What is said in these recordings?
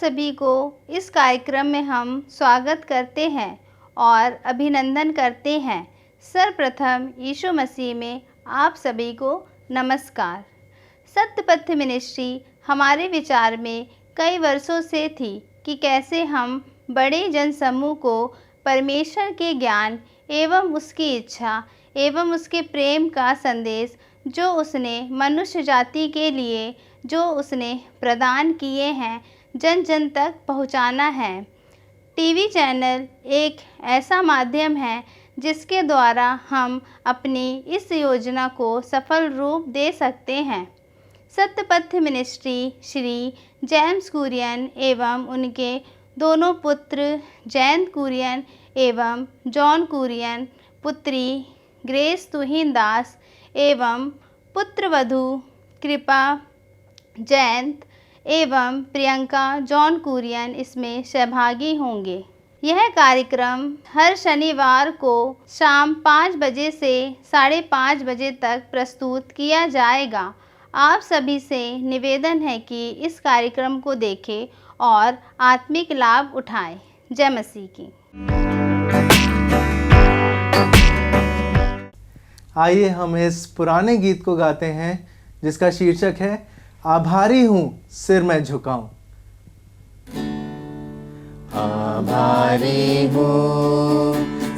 सभी को इस कार्यक्रम में हम स्वागत करते हैं और अभिनंदन करते हैं। सर्वप्रथम यीशु मसीह में आप सभी को नमस्कार। सत्यपथ मिनिस्ट्री हमारे विचार में कई वर्षों से थी कि कैसे हम बड़े जनसमूह को परमेश्वर के ज्ञान एवं उसकी इच्छा एवं उसके प्रेम का संदेश जो उसने मनुष्य जाति के लिए जो उसने प्रदान किए हैं जन जन तक पहुंचाना है। टीवी चैनल एक ऐसा माध्यम है जिसके द्वारा हम अपनी इस योजना को सफल रूप दे सकते हैं। सत्यपथ मिनिस्ट्री श्री जेम्स कुरियन एवं उनके दोनों पुत्र जयंत कुरियन एवं जॉन कुरियन, पुत्री ग्रेस तुहिन दास एवं पुत्रवधू कृपा जयंत एवं प्रियंका जॉन कुरियन इसमें सहभागी होंगे। यह कार्यक्रम हर शनिवार को शाम 5 बजे से 5:30 बजे तक प्रस्तुत किया जाएगा। आप सभी से निवेदन है कि इस कार्यक्रम को देखें और आत्मिक लाभ उठाएं। जय मसीह की। आइए हम इस पुराने गीत को गाते हैं जिसका शीर्षक है आभारी हूँ सिर मैं झुकाऊं। आभारी हूँ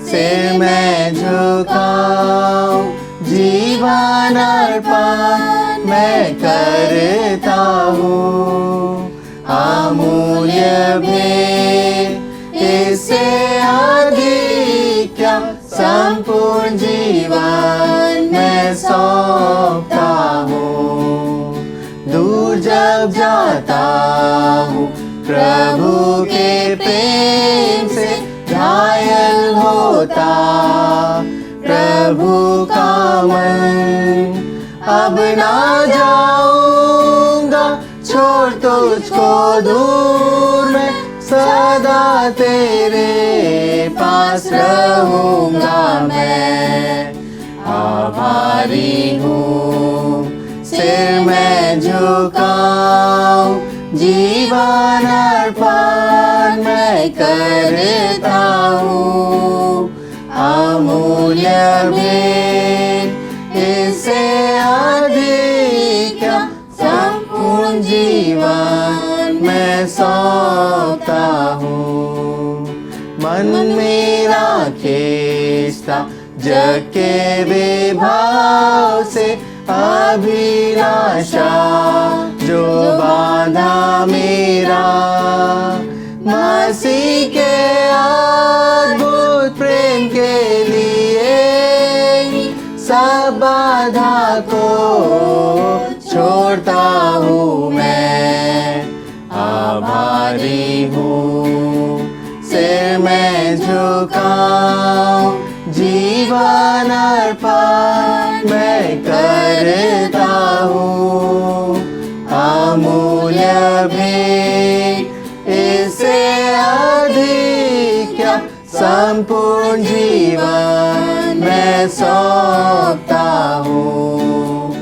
सिर मैं झुकाऊं, जीवन अर्पण मैं करता हूँ। अमूल्य भेंट इससे अधिक क्या संपूर्ण जीवन मैं सौंपता हूँ। दूर जब जाता हूँ प्रभु के प्रेम से घायल होता प्रभु का मन। अब ना जाऊंगा छोड़ तुझको दूर, मैं सदा तेरे पास रहूंगा। मैं आभारी हूँ सिर मैं झुकाऊं, जीवन अर्पण मैं करता हूँ। अमूल्य भेंट इससे अधिक क्या संपूर्ण जीवन मैं सौंपता हूँ। मन मेरा खींचता जग के विभाव से अभिलाषा जो बांधा मेरा, मसीह के अद्भुत प्रेम के लिए सब बाधा को छोड़ता हूँ। मैं आभारी हूँ सिर मैं झुकाऊं, जीवन अर्पण मैं करता हूँ। अमूल्य भेंट इससे अधिक क्या संपूर्ण जीवन मैं सौंपता हूँ।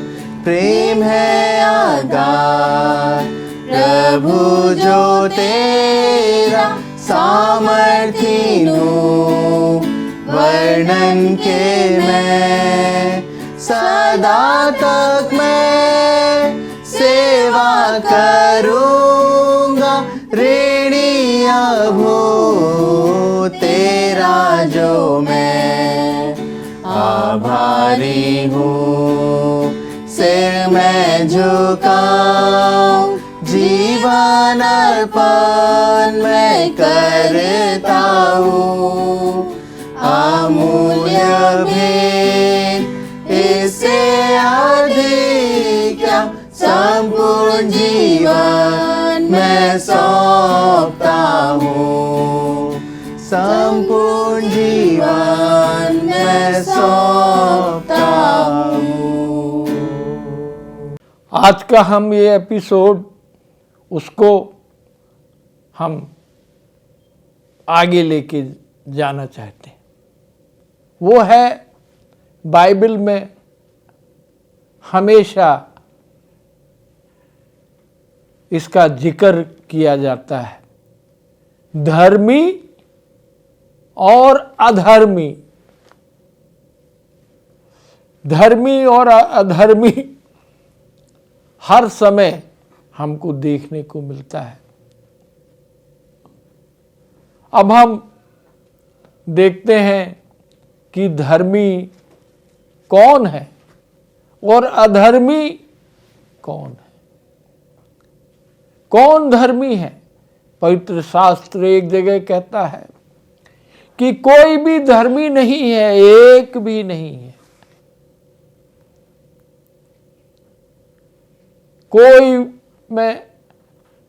प्रेम है अगाध प्रभु जो तेरा, सामर्थी हूँ वर्णन के मैं। सदा तक मैं सेवा करूँगा, ऋणी अब हूँ तेरा जो मैं। आभारी हूँ सिर मैं झुकाऊं, जीवन अर्पण मैं करता हूँ। अमूल्य भेंट इससे अधिक क्या संपूर्ण जीवन मैं सौंपता हूँ। संपूर्ण जीवन मैं सौंपता हूँ। आज का हम ये एपिसोड उसको हम आगे लेके जाना चाहते हैं। वो है बाइबल में हमेशा इसका जिक्र किया जाता है। धर्मी और अधर्मी, धर्मी और अधर्मी हर समय हमको देखने को मिलता है। अब हम देखते हैं कि धर्मी कौन है और अधर्मी कौन है। कौन धर्मी है? पवित्र शास्त्र एक जगह कहता है कि कोई भी धर्मी नहीं है, एक भी नहीं है। कोई में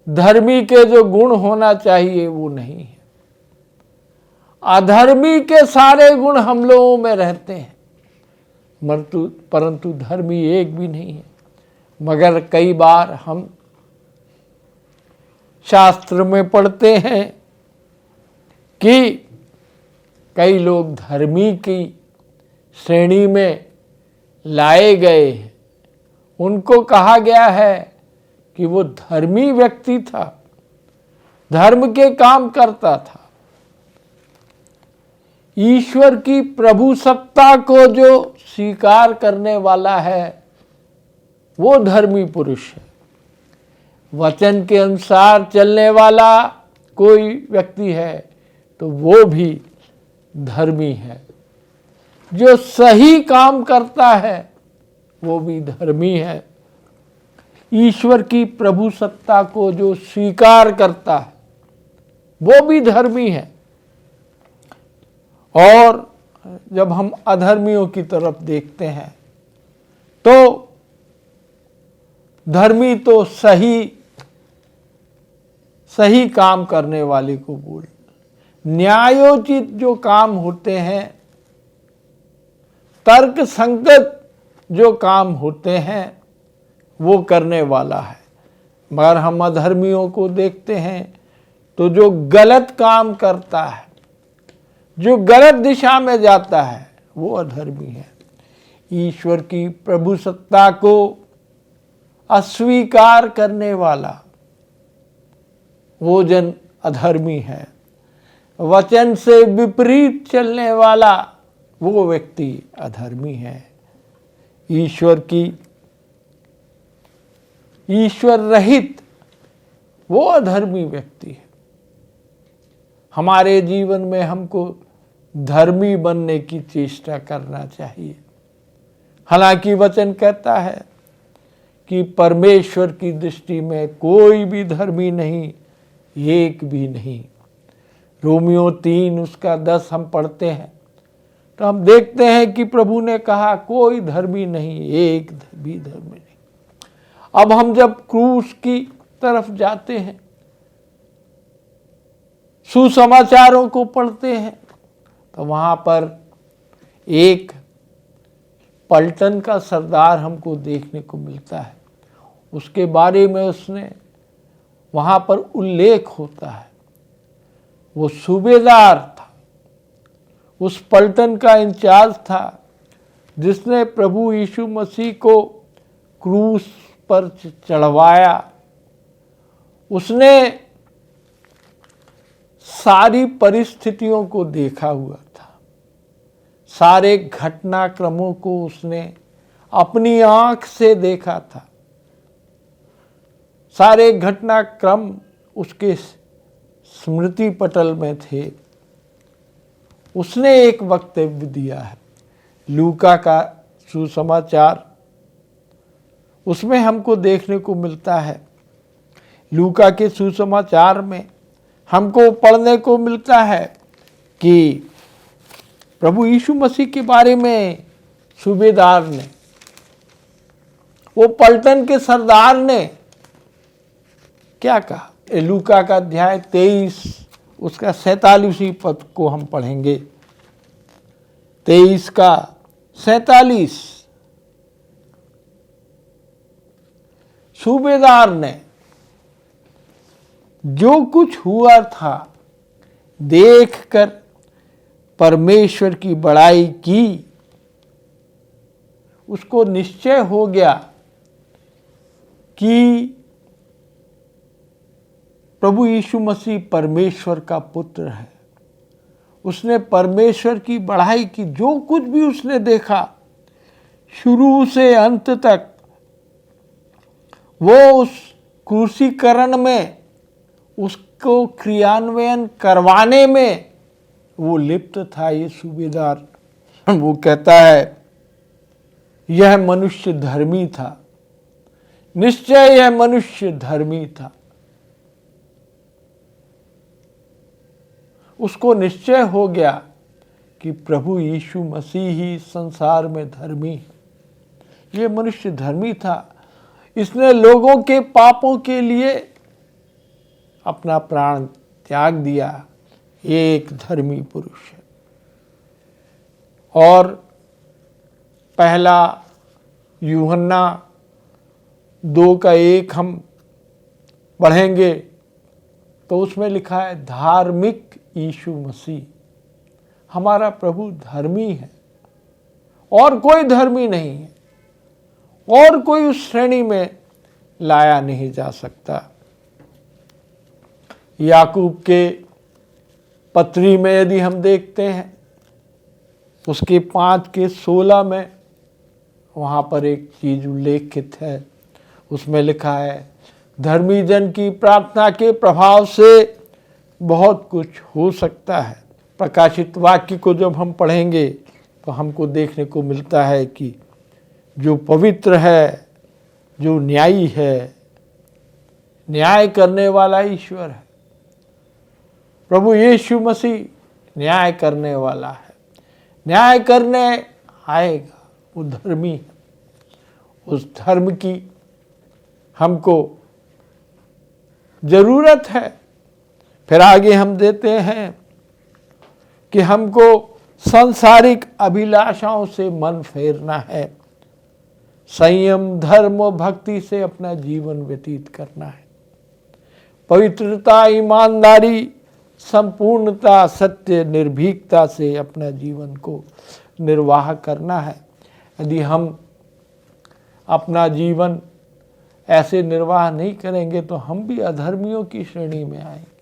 धर्मी के जो गुण होना चाहिए वो नहीं है। अधर्मी के सारे गुण हम लोगों में रहते हैं, परंतु धर्मी एक भी नहीं है। मगर कई बार हम शास्त्र में पढ़ते हैं कि कई लोग धर्मी की श्रेणी में लाए गए हैं। उनको कहा गया है कि वो धर्मी व्यक्ति था, धर्म के काम करता था। ईश्वर की प्रभु सत्ता को जो स्वीकार करने वाला है वो धर्मी पुरुष है। वचन के अनुसार चलने वाला कोई व्यक्ति है तो वो भी धर्मी है। जो सही काम करता है वो भी धर्मी है। ईश्वर की प्रभु सत्ता को जो स्वीकार करता है वो भी धर्मी है। और जब हम अधर्मियों की तरफ देखते हैं तो धर्मी तो सही काम करने वाले को बोल, न्यायोचित जो काम होते हैं, तर्क संगत जो काम होते हैं वो करने वाला है। मगर हम अधर्मियों को देखते हैं तो जो गलत काम करता है, जो गलत दिशा में जाता है वो अधर्मी है। ईश्वर की प्रभु सत्ता को अस्वीकार करने वाला वो जन अधर्मी है। वचन से विपरीत चलने वाला वो व्यक्ति अधर्मी है। ईश्वर रहित वो अधर्मी व्यक्ति है। हमारे जीवन में हमको धर्मी बनने की चेष्टा करना चाहिए। हालांकि वचन कहता है कि परमेश्वर की दृष्टि में कोई भी धर्मी नहीं, एक भी नहीं। रोमियो 3 उसका 10 हम पढ़ते हैं तो हम देखते हैं कि प्रभु ने कहा कोई धर्मी नहीं, एक भी धर्मी नहीं। अब हम जब क्रूस की तरफ जाते हैं, सुसमाचारों को पढ़ते हैं तो वहाँ पर एक पलटन का सरदार हमको देखने को मिलता है। उसके बारे में उसने वहाँ पर उल्लेख होता है। वो सूबेदार था, उस पलटन का इंचार्ज था जिसने प्रभु यीशु मसीह को क्रूस पर चढ़वाया। उसने सारी परिस्थितियों को देखा हुआ था, सारे घटनाक्रमों को उसने अपनी आंख से देखा था। सारे घटनाक्रम उसके स्मृति पटल में थे। उसने एक वक्तव्य दिया है, लूका का सुसमाचार, उसमें हमको देखने को मिलता है। लूका के सुसमाचार में हमको पढ़ने को मिलता है कि प्रभु यीशु मसीह के बारे में सूबेदार ने, वो पलटन के सरदार ने क्या कहा। लूका का अध्याय 23 उसका 47 पद को हम पढ़ेंगे। 23 का 47। सूबेदार ने जो कुछ हुआ था देखकर परमेश्वर की बड़ाई की। उसको निश्चय हो गया कि प्रभु यीशु मसीह परमेश्वर का पुत्र है। उसने परमेश्वर की बढ़ाई की, जो कुछ भी उसने देखा शुरू से अंत तक, वो उस क्रूसीकरण में, उसको क्रियान्वयन करवाने में वो लिप्त था। ये सूबेदार वो कहता है यह मनुष्य धर्मी था, निश्चय यह मनुष्य धर्मी था। उसको निश्चय हो गया कि प्रभु यीशु मसीह ही संसार में धर्मी है। ये मनुष्य धर्मी था, इसने लोगों के पापों के लिए अपना प्राण त्याग दिया। ये एक धर्मी पुरुष है। और पहला यूहन्ना 2:1 हम पढ़ेंगे तो उसमें लिखा है, धार्मिक यीशु मसीह, हमारा प्रभु धर्मी है और कोई धर्मी नहीं है, और कोई उस श्रेणी में लाया नहीं जा सकता। याकूब के पत्री में यदि हम देखते हैं, उसके 5:16 में वहाँ पर एक चीज उल्लेखित है। उसमें लिखा है, धर्मी जन की प्रार्थना के प्रभाव से बहुत कुछ हो सकता है। प्रकाशित वाक्य को जब हम पढ़ेंगे तो हमको देखने को मिलता है कि जो पवित्र है, जो न्यायी है, न्याय करने वाला ईश्वर है। प्रभु यीशु मसीह न्याय करने वाला है, न्याय करने आएगा। वो धर्मी है। उस धर्म की हमको जरूरत है। फिर आगे हम देते हैं कि हमको सांसारिक अभिलाषाओं से मन फेरना है, संयम, धर्म और भक्ति से अपना जीवन व्यतीत करना है, पवित्रता, ईमानदारी, संपूर्णता, सत्य, निर्भीकता से अपना जीवन को निर्वाह करना है। यदि हम अपना जीवन ऐसे निर्वाह नहीं करेंगे तो हम भी अधर्मियों की श्रेणी में आएंगे।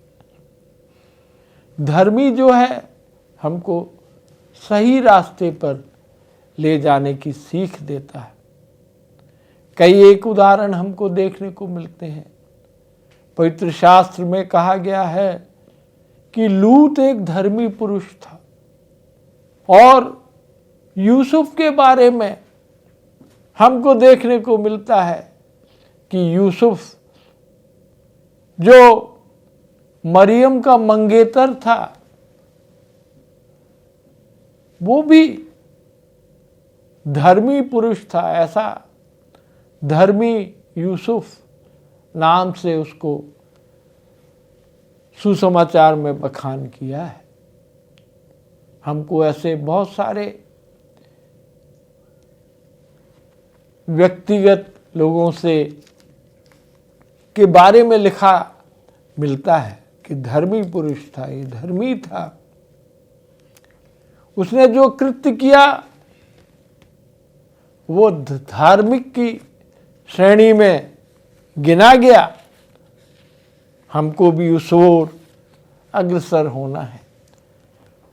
धर्मी जो है हमको सही रास्ते पर ले जाने की सीख देता है। कई एक उदाहरण हमको देखने को मिलते हैं। पवित्र शास्त्र में कहा गया है कि लूत एक धर्मी पुरुष था, और यूसुफ के बारे में हमको देखने को मिलता है कि यूसुफ जो मरियम का मंगेतर था, वो भी धर्मी पुरुष था। ऐसा धर्मी यूसुफ नाम से उसको सुसमाचार में बखान किया है। हमको ऐसे बहुत सारे व्यक्तिगत लोगों से के बारे में लिखा मिलता है कि धर्मी पुरुष था, ये धर्मी था, उसने जो कृत्य किया वो धार्मिक की श्रेणी में गिना गया। हमको भी उस ओर अग्रसर होना है,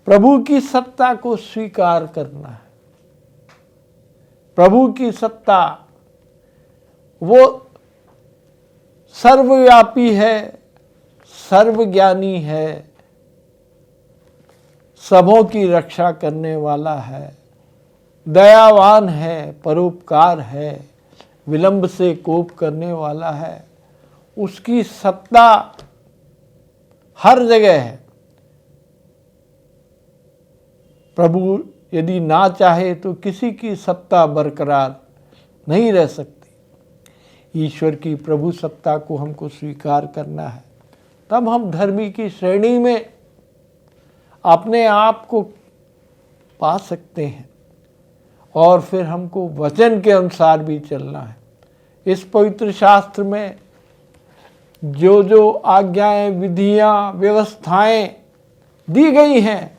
प्रभु की सत्ता को स्वीकार करना है। प्रभु की सत्ता वो सर्वव्यापी है, सर्वज्ञानी है, सबों की रक्षा करने वाला है, दयावान है, परोपकार है, विलंब से कोप करने वाला है। उसकी सत्ता हर जगह है। प्रभु यदि ना चाहे तो किसी की सत्ता बरकरार नहीं रह सकती। ईश्वर की प्रभु सत्ता को हमको स्वीकार करना है, तब हम धर्मी की श्रेणी में अपने आप को पा सकते हैं। और फिर हमको वचन के अनुसार भी चलना है। इस पवित्र शास्त्र में जो जो आज्ञाएं, विधियां, व्यवस्थाएं दी गई हैं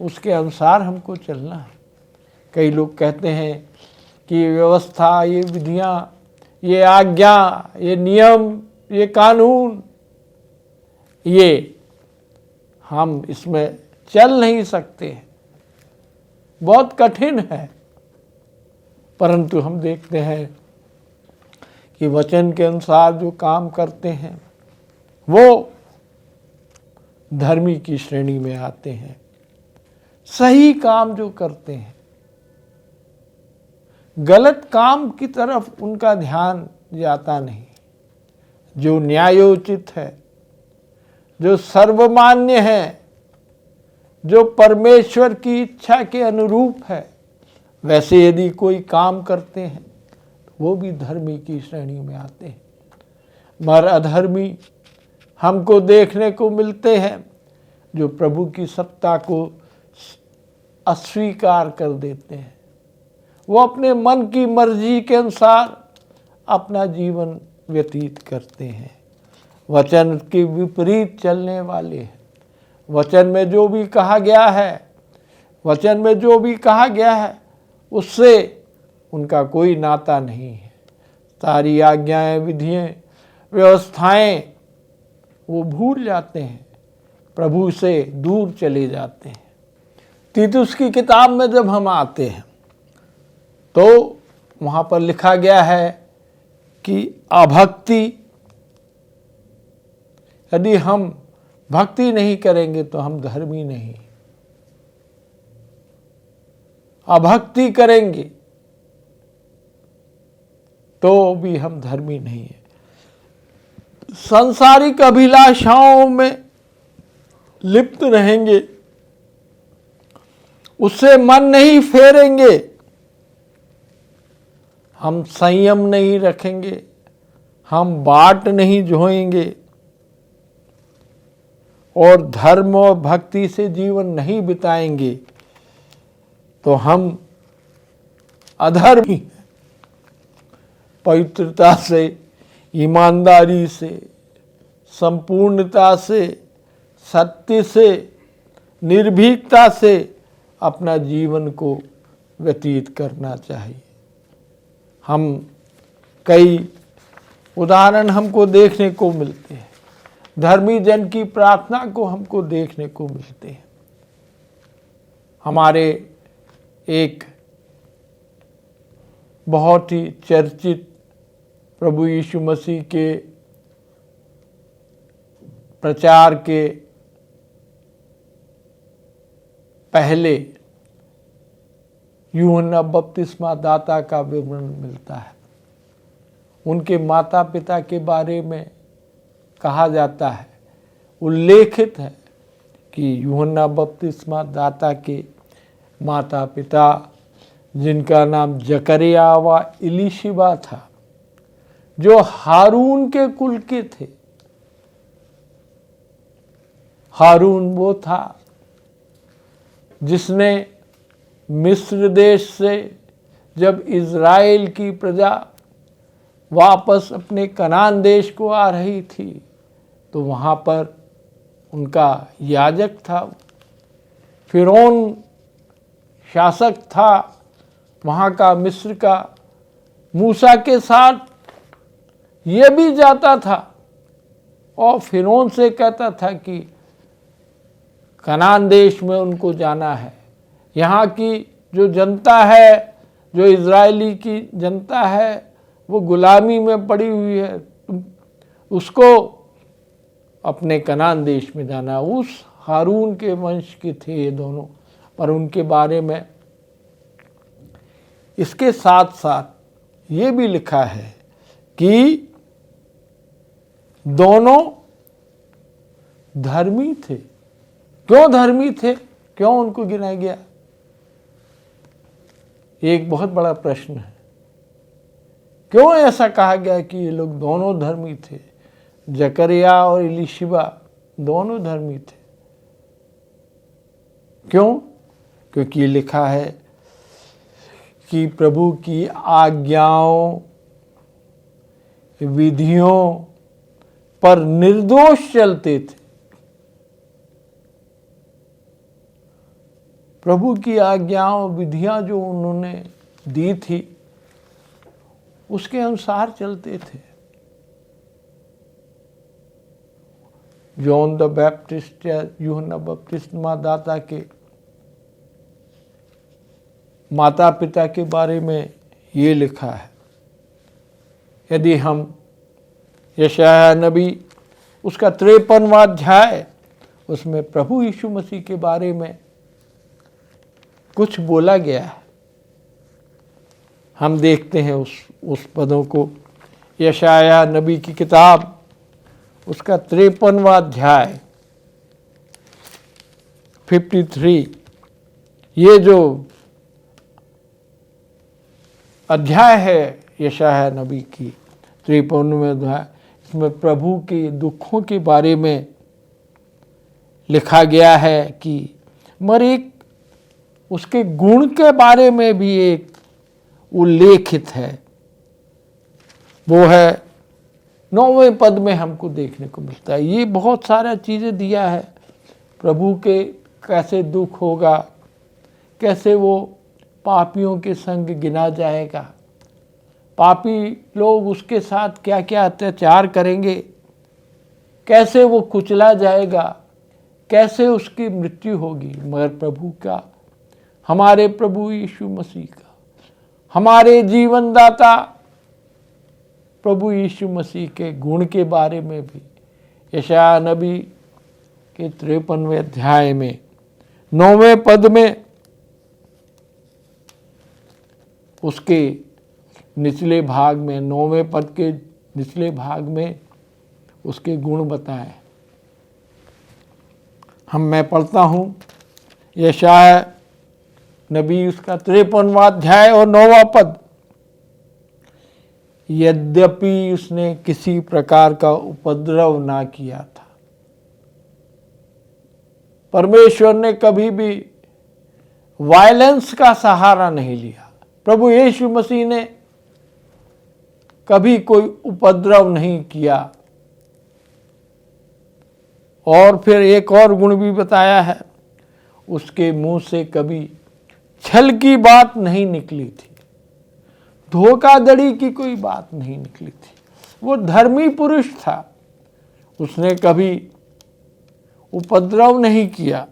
उसके अनुसार हमको चलना है। कई लोग कहते हैं कि ये व्यवस्था, ये विधियां, ये आज्ञा, ये नियम, ये कानून ये हम इसमें चल नहीं सकते हैं, बहुत कठिन है। परंतु हम देखते हैं कि वचन के अनुसार जो काम करते हैं वो धर्मी की श्रेणी में आते हैं। सही काम जो करते हैं, गलत काम की तरफ उनका ध्यान जाता नहीं। जो न्यायोचित है, जो सर्वमान्य है, जो परमेश्वर की इच्छा के अनुरूप है, वैसे यदि कोई काम करते हैं तो वो भी धर्मी की श्रेणी में आते हैं। मगर अधर्मी हमको देखने को मिलते हैं जो प्रभु की सत्ता को अस्वीकार कर देते हैं। वो अपने मन की मर्जी के अनुसार अपना जीवन व्यतीत करते हैं, वचन के विपरीत चलने वाले हैं। वचन में जो भी कहा गया है, वचन में जो भी कहा गया है उससे उनका कोई नाता नहीं है। सारी आज्ञाएं, विधियां, व्यवस्थाएं वो भूल जाते हैं, प्रभु से दूर चले जाते हैं। तीतुस की किताब में जब हम आते हैं तो वहाँ पर लिखा गया है कि अभक्ति, यदि हम भक्ति नहीं करेंगे तो हम धर्मी नहीं, अभक्ति करेंगे तो भी हम धर्मी नहीं है। सांसारिक अभिलाषाओं में लिप्त रहेंगे, उससे मन नहीं फेरेंगे, हम संयम नहीं रखेंगे, हम बाट नहीं जोएंगे और धर्म और भक्ति से जीवन नहीं बिताएंगे तो हम अधर्मी हैं। पवित्रता से, ईमानदारी से, संपूर्णता से, सत्य से, निर्भीकता से अपना जीवन को व्यतीत करना चाहिए। हम कई उदाहरण हमको देखने को मिलते हैं, धर्मी जन की प्रार्थना को हमको देखने को मिलते हैं। हमारे एक बहुत ही चर्चित प्रभु यीशु मसीह के प्रचार के पहले यूहन्ना बपतिस्मा दाता का विवरण मिलता है। उनके माता पिता के बारे में कहा जाता है, उल्लेखित है कि यूहन्ना बपतिस्मा दाता के माता पिता, जिनका नाम जकरिया व इलीशिबा था, जो हारून के कुल के थे। हारून वो था जिसने मिस्र देश से जब इज़राइल की प्रजा वापस अपने कनान देश को आ रही थी तो वहाँ पर उनका याजक था, फिरौन शासक था वहाँ का, मिस्र का। मूसा के साथ ये भी जाता था और फिरौन से कहता था कि कनान देश में उनको जाना है। यहाँ की जो जनता है, जो इज़राइली की जनता है, वो गुलामी में पड़ी हुई है, उसको अपने कनान देश में जाना। उस हारून के वंश के थे ये दोनों। पर उनके बारे में इसके साथ साथ ये भी लिखा है कि दोनों धर्मी थे। क्यों धर्मी थे? क्यों उनको गिनाया गया? एक बहुत बड़ा प्रश्न है। क्यों ऐसा कहा गया कि ये लोग दोनों धर्मी थे? जकरिया और इलीशिबा दोनों धर्मी थे। क्यों? क्योंकि लिखा है कि प्रभु की आज्ञाओं, विधियों पर निर्दोष चलते थे। प्रभु की आज्ञाओं, विधियां जो उन्होंने दी थी उसके अनुसार चलते थे। जॉन द बैप्टिस्ट या यूहन्ना बपतिस्मा दाता के माता पिता के बारे में ये लिखा है। यदि हम यशायाह नबी उसका 53वां अध्याय, उसमें प्रभु यीशु मसीह के बारे में कुछ बोला गया है। हम देखते हैं उस पदों को। यशायाह नबी की किताब उसका 53वां अध्याय 53, ये जो अध्याय है यशायाह नबी की 53वें अध्याय, इसमें प्रभु के दुखों के बारे में लिखा गया है कि मगर एक उसके गुण के बारे में भी एक उल्लेखित है। वो है 9वें पद में हमको देखने को मिलता है। ये बहुत सारा चीज़ें दिया है प्रभु के, कैसे दुख होगा, कैसे वो पापियों के संग गिना जाएगा, पापी लोग उसके साथ क्या क्या अत्याचार करेंगे, कैसे वो कुचला जाएगा, कैसे उसकी मृत्यु होगी। मगर प्रभु का, हमारे प्रभु यीशु मसीह का, हमारे जीवनदाता प्रभु यीशु मसीह के गुण के बारे में भी यशायाह नबी के 53वें अध्याय में 9वें पद में उसके निचले भाग में, 9वें पद के निचले भाग में उसके गुण बताए। मैं पढ़ता हूँ यशायाह नबी उसका 53वां अध्याय और 9वां पद। यद्यपि उसने किसी प्रकार का उपद्रव ना किया था, परमेश्वर ने कभी भी वायलेंस का सहारा नहीं लिया। प्रभु यीशु मसीह ने कभी कोई उपद्रव नहीं किया। और फिर एक और गुण भी बताया है, उसके मुंह से कभी छल की बात नहीं निकली थी, धोखाधड़ी की कोई बात नहीं निकली थी। वो धर्मी पुरुष था, उसने कभी उपद्रव नहीं किया,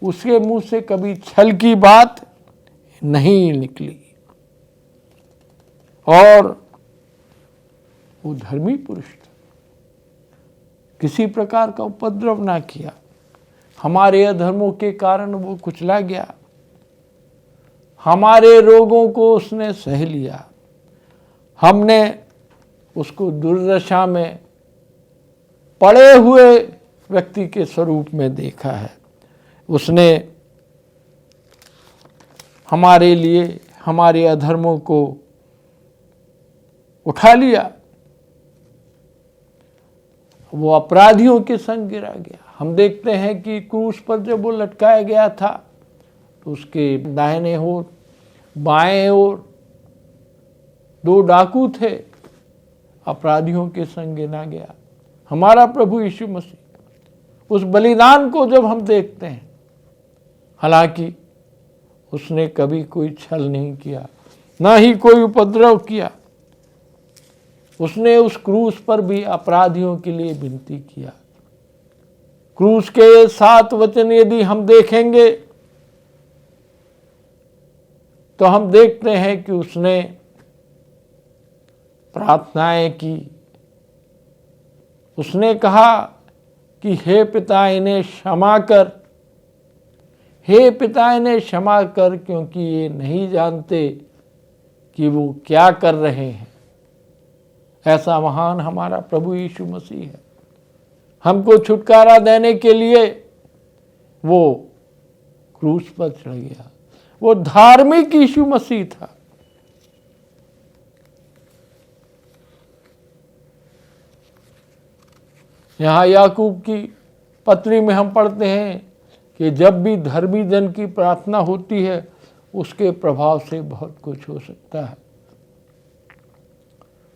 उसके मुंह से कभी छल की बात नहीं निकली, और वो धर्मी पुरुष था, किसी प्रकार का उपद्रव ना किया। हमारे अधर्मों के कारण वो कुचला गया, हमारे रोगों को उसने सह लिया। हमने उसको दुर्दशा में पड़े हुए व्यक्ति के स्वरूप में देखा है। उसने हमारे लिए हमारे अधर्मों को उठा लिया, वो अपराधियों के संग गिरा गया। हम देखते हैं कि क्रूस पर जब वो लटकाया गया था तो उसके दाहिने ओर बाएं ओर 2 डाकू थे, अपराधियों के संग गिना गया। हमारा प्रभु यीशु मसीह, उस बलिदान को जब हम देखते हैं, हालांकि उसने कभी कोई छल नहीं किया, ना ही कोई उपद्रव किया। उसने उस क्रूस पर भी अपराधियों के लिए विनती किया। क्रूस के 7 वचन यदि हम देखेंगे तो हम देखते हैं कि उसने प्रार्थनाएं की। उसने कहा कि हे पिता इन्हें क्षमा कर, हे पिता इन्हें क्षमा कर, क्योंकि ये नहीं जानते कि वो क्या कर रहे हैं। ऐसा महान हमारा प्रभु यीशु मसीह है। हमको छुटकारा देने के लिए वो क्रूस पर चढ़ गया। वो धार्मिक यीशु मसीह था। यहाँ याकूब की पत्री में हम पढ़ते हैं कि जब भी धर्मी जन की प्रार्थना होती है उसके प्रभाव से बहुत कुछ हो सकता है।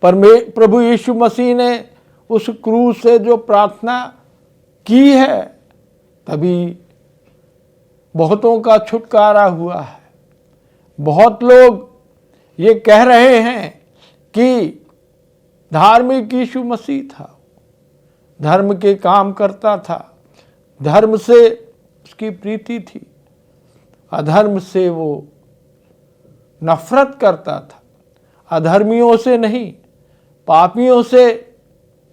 पर प्रभु यीशु मसीह ने उस क्रूस से जो प्रार्थना की है, तभी बहुतों का छुटकारा हुआ है। बहुत लोग ये कह रहे हैं कि धार्मिक यीशु मसीह था, धर्म के काम करता था, धर्म से उसकी प्रीति थी, अधर्म से वो नफरत करता था। अधर्मियों से नहीं, पापियों से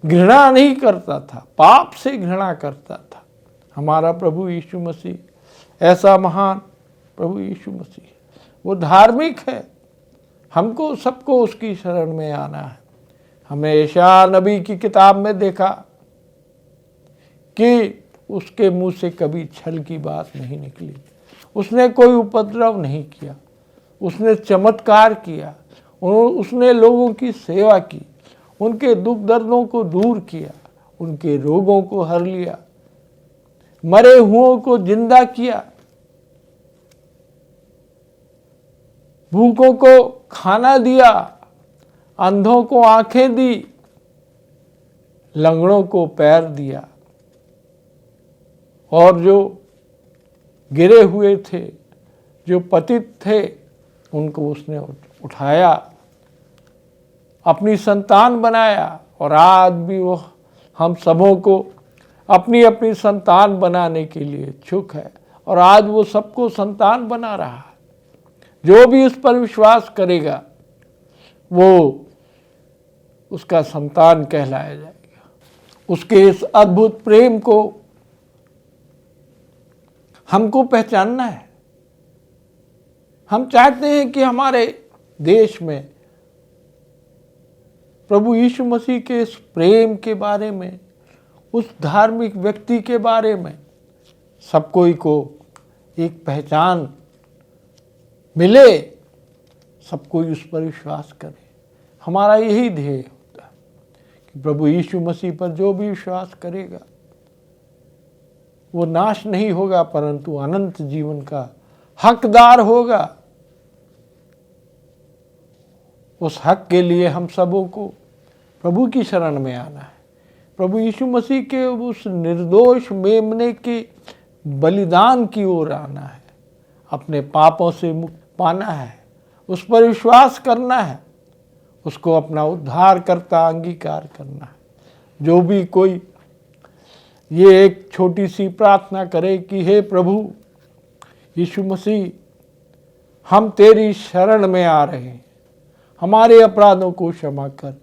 घृणा नहीं करता था, पाप से घृणा करता था। हमारा प्रभु यीशु मसीह ऐसा महान प्रभु यीशु मसीह, वो धार्मिक है। हमको सबको उसकी शरण में आना है। हमने यशायाह नबी की किताब में देखा कि उसके मुंह से कभी छल की बात नहीं निकली, उसने कोई उपद्रव नहीं किया, उसने चमत्कार किया, उसने लोगों की सेवा की, उनके दुख दर्दों को दूर किया, उनके रोगों को हर लिया, मरे हुओं को जिंदा किया, भूखों को खाना दिया, अंधों को आंखें दी, लंगड़ों को पैर दिया, और जो गिरे हुए थे, जो पतित थे, उनको उसने उठाया, अपनी संतान बनाया। और आज भी वो हम सबों को अपनी अपनी संतान बनाने के लिए इच्छुक है, और आज वो सबको संतान बना रहा है। जो भी उस पर विश्वास करेगा वो उसका संतान कहलाया जाएगा। उसके इस अद्भुत प्रेम को हमको पहचानना है। हम चाहते हैं कि हमारे देश में प्रभु यीशु मसीह के इस प्रेम के बारे में, उस धार्मिक व्यक्ति के बारे में सब कोई को एक पहचान मिले, सब कोई उस पर विश्वास करे। हमारा यही ध्येय होता है कि प्रभु यीशु मसीह पर जो भी विश्वास करेगा वो नाश नहीं होगा, परंतु अनंत जीवन का हकदार होगा। उस हक के लिए हम सबों को प्रभु की शरण में आना है। प्रभु यीशु मसीह के उस निर्दोष मेमने के बलिदान की ओर आना है, अपने पापों से मुक्त पाना है, उस पर विश्वास करना है, उसको अपना उद्धार करता अंगीकार करना है। जो भी कोई ये एक छोटी सी प्रार्थना करे कि हे प्रभु यीशु मसीह, हम तेरी शरण में आ रहे हैं, हमारे अपराधों को क्षमा कर,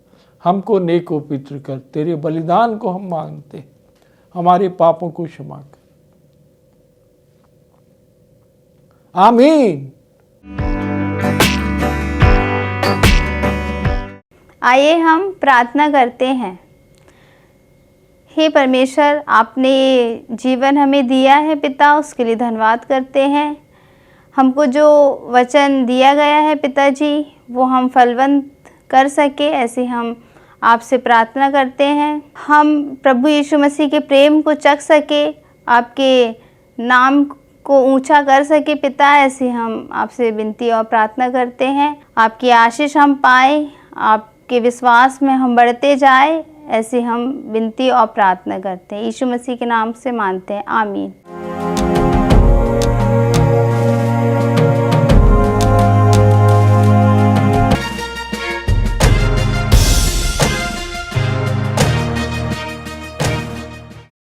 हमको नेकोपित्र कर, तेरे बलिदान को हम मांगते, हमारे पापों को क्षमा कर। आमीन। आइए हम प्रार्थना करते हैं। हे परमेश्वर, आपने जीवन हमें दिया है पिता, उसके लिए धन्यवाद करते हैं। हमको जो वचन दिया गया है पिताजी, वो हम फलवंत कर सके, ऐसे हम आपसे प्रार्थना करते हैं। हम प्रभु यीशु मसीह के प्रेम को चख सके, आपके नाम को ऊंचा कर सके पिता, ऐसे हम आपसे विनती और प्रार्थना करते हैं। आपकी आशीष हम पाएँ, आपके विश्वास में हम बढ़ते जाए, ऐसे हम विनती और प्रार्थना करते हैं। यीशु मसीह के नाम से मांगते हैं, आमीन।